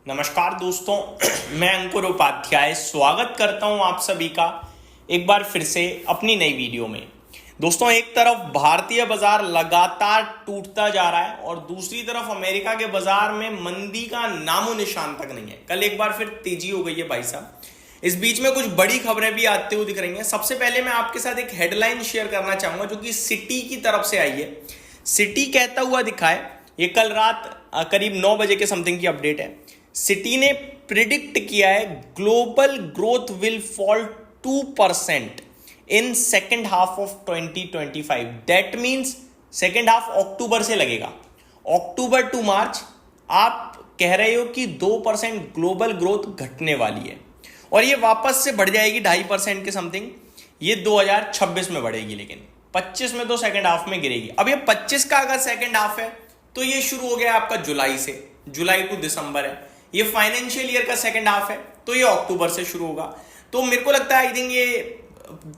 नमस्कार दोस्तों, मैं अंकुर उपाध्याय स्वागत करता हूं आप सभी का एक बार फिर से अपनी नई वीडियो में। दोस्तों, एक तरफ भारतीय बाजार लगातार टूटता जा रहा है और दूसरी तरफ अमेरिका के बाजार में मंदी का नामो निशान तक नहीं है। कल एक बार फिर तेजी हो गई है भाई साहब। इस बीच में कुछ बड़ी खबरें भी आते हुए दिख रही हैं। सबसे पहले मैं आपके साथ एक हेडलाइन शेयर करना चाहूंगा जो कि सिटी की तरफ से आई है। सिटी कहता हुआ दिखा है, ये कल रात करीब 9 बजे के समथिंग की अपडेट है। सिटी ने प्रिडिक्ट किया है global growth will fall 2% in second half of 2025। That means second half October से लगेगा, अक्टूबर टू मार्च। आप कह रहे हो कि 2% ग्लोबल ग्रोथ घटने वाली है और ये वापस से बढ़ जाएगी 2.5% के समथिंग। ये 2026 में बढ़ेगी, लेकिन 25 में तो सेकेंड हाफ में गिरेगी। अब ये 25 का अगर सेकेंड हाफ है तो ये शुरू हो गया आपका जुलाई से, जुलाई टू दिसंबर है। ये फाइनेंशियल ईयर का सेकेंड हाफ है तो ये अक्टूबर से शुरू होगा। तो मेरे को लगता है आई थिंक ये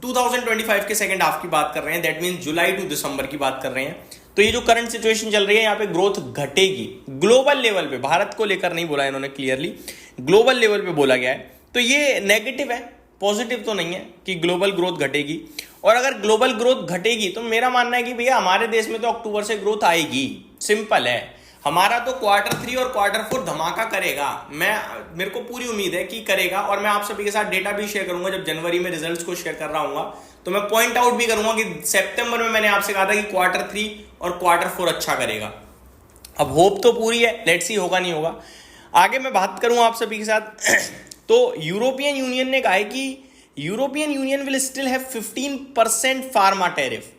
2025 के सेकेंड हाफ की बात कर रहे हैं। दैट मीन्स जुलाई टू दिसंबर की बात कर रहे हैं। तो ये जो करंट सिचुएशन चल रही है, यहाँ पे ग्रोथ घटेगी ग्लोबल लेवल पे। भारत को लेकर नहीं बोला इन्होंने, क्लियरली ग्लोबल लेवल पे बोला गया है। तो ये नेगेटिव है, पॉजिटिव तो नहीं है कि ग्लोबल ग्रोथ घटेगी। और अगर ग्लोबल ग्रोथ घटेगी तो मेरा मानना है कि भैया हमारे देश में तो अक्टूबर से ग्रोथ आएगी। सिंपल है, हमारा तो Q3 और Q4 धमाका करेगा। मेरे को पूरी उम्मीद है कि करेगा। और मैं आप सभी के साथ डेटा भी शेयर करूंगा जब जनवरी में रिजल्ट्स को शेयर कर रहा हूंगा। तो मैं पॉइंट आउट भी करूंगा कि सितंबर में मैंने आपसे कहा था कि Q3 और Q4 अच्छा करेगा। अब होप तो पूरी है, लेट्स सी होगा नहीं होगा। आगे मैं बात करूं आप सभी के साथ तो यूरोपियन यूनियन ने कहा है कि European union will still have 15% pharma tariff.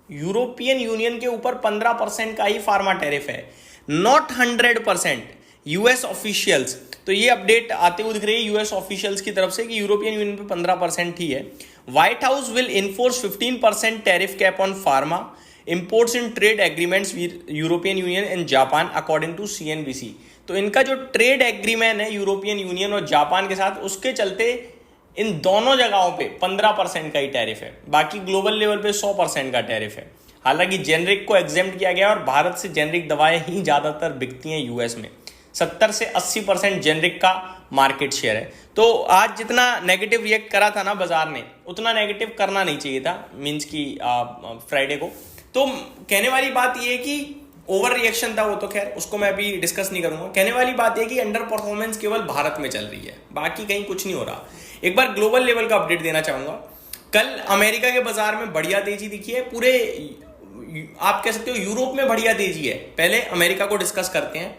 European union के ऊपर 15% का ही फार्मा टैरिफ है, नॉट 100%। यूएस ऑफिशियल्स, तो ये अपडेट आते हुए दिख रही है यूएस ऑफिशियल्स की तरफ से कि यूरोपियन यूनियन पे 15% ही है। White House will enforce 15% tariff cap on pharma imports in trade agreements with European Union and Japan according to CNBC. तो इनका जो ट्रेड एग्रीमेंट है यूरोपियन यूनियन और जापान के साथ, उसके चलते इन दोनों जगहों पे 15% का ही टैरिफ है। बाकी ग्लोबल लेवल पे 100% का टैरिफ है। हालांकि जेनरिक को एग्जेम्प्ट किया गया और भारत से जेनरिक दवाएं ही ज्यादातर बिकती हैं यूएस में। 70 से 80% जेनरिक का मार्केट शेयर है। तो आज जितना नेगेटिव रिएक्ट करा था ना बाजार ने, उतना नेगेटिव करना नहीं चाहिए था, मींस की फ्राइडे को। तो कहने वाली बात यह है कि ओवर रिएक्शन था वो, तो खैर उसको मैं अभी डिस्कस नहीं करूंगा। कहने वाली बात यह कि अंडर परफॉर्मेंस केवल भारत में चल रही है, बाकी कहीं कुछ नहीं हो रहा। एक बार ग्लोबल लेवल का अपडेट देना चाहूंगा। कल अमेरिका के बाजार में बढ़िया तेजी दिखी है, पूरे आप कह सकते हो यूरोप में बढ़िया तेजी है। पहले अमेरिका को डिस्कस करते हैं।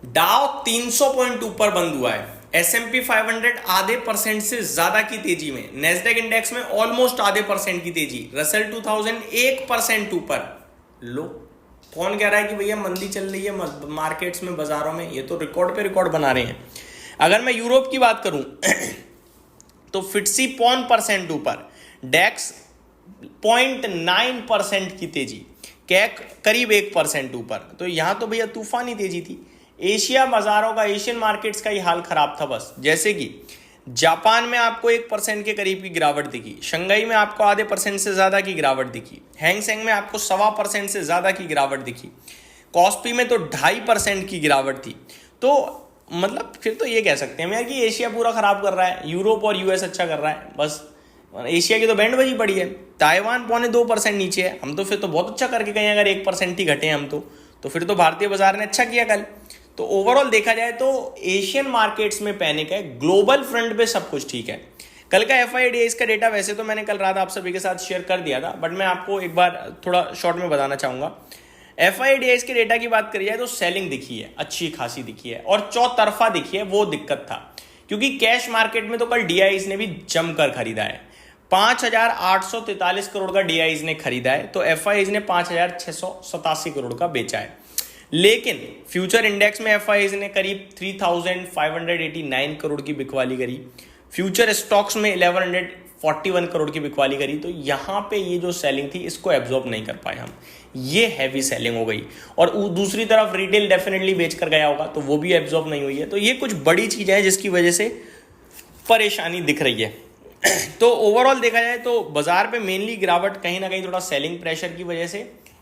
डाउ 300 पॉइंट ऊपर बंद हुआ है, S&P 500 आधे % से ज्यादा की तेजी में, नेस्डेक इंडेक्स में ऑलमोस्ट आधे % की तेजी, रसल 2000 1% ऊपर। लो, कौन कह रहा है कि भैया मंदी चल रही है मार्केट्स में, बाजारों में? ये तो रिकॉर्ड पे रिकॉर्ड बना रहे हैं। अगर मैं यूरोप की बात करूं तो फिट्सी 0.5% ऊपर, डेक्स 0.9% की तेजी, कैक करीब 1% ऊपर। तो यहां तो भैया तूफानी तेजी थी। एशिया बाजारों का, एशियन मार्केट्स का ही हाल खराब था बस। जैसे कि जापान में आपको 1% के करीब की गिरावट दिखी, शंघाई में आपको आधे % से ज्यादा की गिरावट दिखी, हैंगसेंग में आपको 1.25% से ज्यादा की गिरावट दिखी, कॉस्पी में तो 2.5% की गिरावट थी। तो मतलब फिर तो ये कह सकते हैं यार कि एशिया पूरा खराब कर रहा है, यूरोप और यूएस अच्छा कर रहा है। बस एशिया की तो बैंड बजी पड़ी है। ताइवान 0.2% नीचे है। हम तो फिर तो बहुत अच्छा करके गए, अगर 1% ही घटे हम तो फिर तो भारतीय बाजार ने अच्छा किया कल। तो ओवरऑल देखा जाए तो एशियन मार्केट्स में पैनिक है, ग्लोबल फ्रंट पे सब कुछ ठीक है। कल का FIDIs का डेटा वैसे तो मैंने कल रात आप सभी के साथ शेयर कर दिया था, बट मैं आपको एक बार थोड़ा शॉर्ट में बताना चाहूंगा। FIDIs के डेटा की बात करी जाए तो सेलिंग दिखी है, अच्छी खासी दिखी है, और चौतरफा दिखी है। वो दिक्कत था क्योंकि कैश मार्केट में तो कल DIs ने भी जमकर खरीदा है। 5,843 करोड़ का DIs ने खरीदा है, तो FIs ने 5,687 करोड़ का बेचा है। लेकिन फ्यूचर इंडेक्स में FIs ने करीब 3,589 करोड़ की बिकवाली करी, फ्यूचर स्टॉक्स में 1,141 करोड़ की बिकवाली करी। तो यहां पे ये जो सेलिंग थी इसको एब्जॉर्ब नहीं कर पाए हम, ये हैवी सेलिंग हो गई। और दूसरी तरफ रिटेल डेफिनेटली बेच कर गया होगा, तो वो भी एब्जॉर्ब नहीं हुई है। तो ये कुछ बड़ी चीजें हैं जिसकी वजह से परेशानी दिख रही है। तो ओवरऑल देखा जाए तो बाजार पे मेनली गिरावट कहीं ना कहीं थोड़ा सेलिंग प्रेशर की वजह से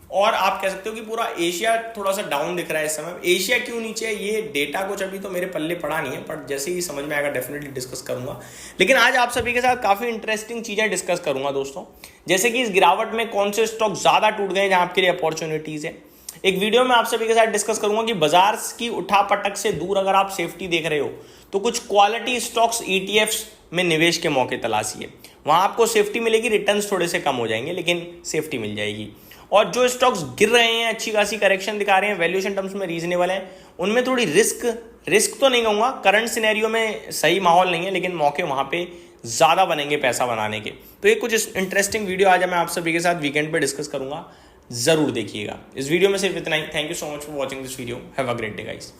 और आप कह सकते हो कि पूरा एशिया थोड़ा सा डाउन दिख रहा है इस समय। एशिया क्यों नीचे है ये डेटा कुछ अभी तो मेरे पल्ले पड़ा नहीं है, पर जैसे ही समझ में आएगा डेफिनेटली डिस्कस करूंगा। लेकिन आज आप सभी के साथ काफी इंटरेस्टिंग चीजें डिस्कस करूंगा दोस्तों, जैसे कि इस गिरावट में कौन से स्टॉक ज्यादा टूट गए जहां आपके लिए अपॉर्चुनिटीज है। एक वीडियो में आप सभी के साथ डिस्कस करूंगा कि बाजार की उठापटक से दूर अगर आप सेफ्टी देख रहे हो तो कुछ क्वालिटी स्टॉक्स ईटीएफ्स में निवेश के मौके तलाशिए, वहां आपको सेफ्टी मिलेगी, रिटर्न्स थोड़े से कम हो जाएंगे लेकिन सेफ्टी मिल जाएगी। और जो स्टॉक्स गिर रहे हैं, अच्छी खासी करेक्शन दिखा रहे हैं, वैल्यूएशन टर्म्स में रीजनेबल है, उनमें थोड़ी रिस्क तो नहीं कहूंगा, करंट सिनेरियो में सही माहौल नहीं है, लेकिन मौके वहां पे ज्यादा बनेंगे पैसा बनाने के। तो ये कुछ इंटरेस्टिंग वीडियो आज मैं आप सभी के साथ वीकेंड पे डिस्कस करूंगा, जरूर देखिएगा। इस वीडियो में सिर्फ इतना ही। Thank you so much for watching this video. Have a great day guys.